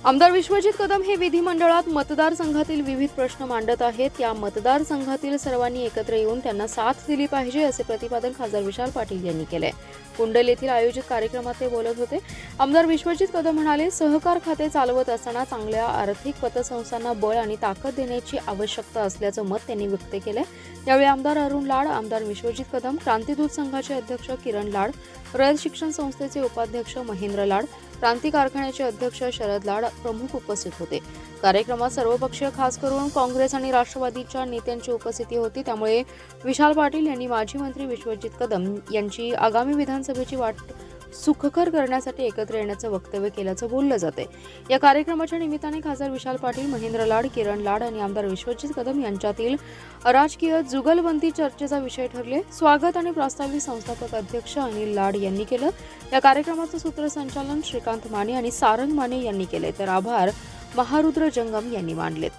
आमदार विश्वजित कदम हे विधिमंडळात मतदारसंघातील विविध प्रश्न मांडत आहेत। या मतदारसंघातील सर्वांनी एकत्र येऊन त्यांना साथ दिली पाहिजे असे प्रतिपादन खासदार विशाल पाटील यांनी केले। कुंडल येथील आयोजित कार्यक्रमात ते बोलत होते। आमदार विश्वजित कदम म्हणाले, सहकार खाते चालवत असताना चांगल्या आर्थिक पतसंस्थांना बळ आणि ताकद देण्याची आवश्यकता असल्याचं मत त्यांनी व्यक्त केले। यावेळी आमदार अरुण लाड, आमदार विश्वजित कदम, क्रांतीदूत संघाचे अध्यक्ष किरण लाड, रयत शिक्षण संस्थेचे उपाध्यक्ष महेंद्र लाड, क्रांती कारखान्याचे अध्यक्ष शरद लाड प्रमुख उपस्थित होते। कार्यक्रमात सर्वपक्षीय खास करून काँग्रेस आणि राष्ट्रवादीच्या नेत्यांची उपस्थिती होती। त्यामुळे विशाल पाटील यांनी माजी मंत्री विश्वजित कदम यांची आगामी विधानसभेची वाट सुखकर करण्यासाठी एकत्र येण्याचं वक्तव्य केल्याचं बोललं जाते। या कार्यक्रमाच्या निमित्ताने खासदार विशाल पाटील, महेंद्र लाड, किरण लाड आणि आमदार विश्वजित कदम यांच्यातील राजकीय जुगलबंदी चर्चेचा विषय ठरले। स्वागत आणि प्रास्ताविक संस्थापक अध्यक्ष अनिल लाड यांनी केलं। या कार्यक्रमाचं सूत्रसंचालन श्रीकांत माने आणि सारंग माने यांनी केले, तर आभार महारुद्र जंगम यांनी मानलेत।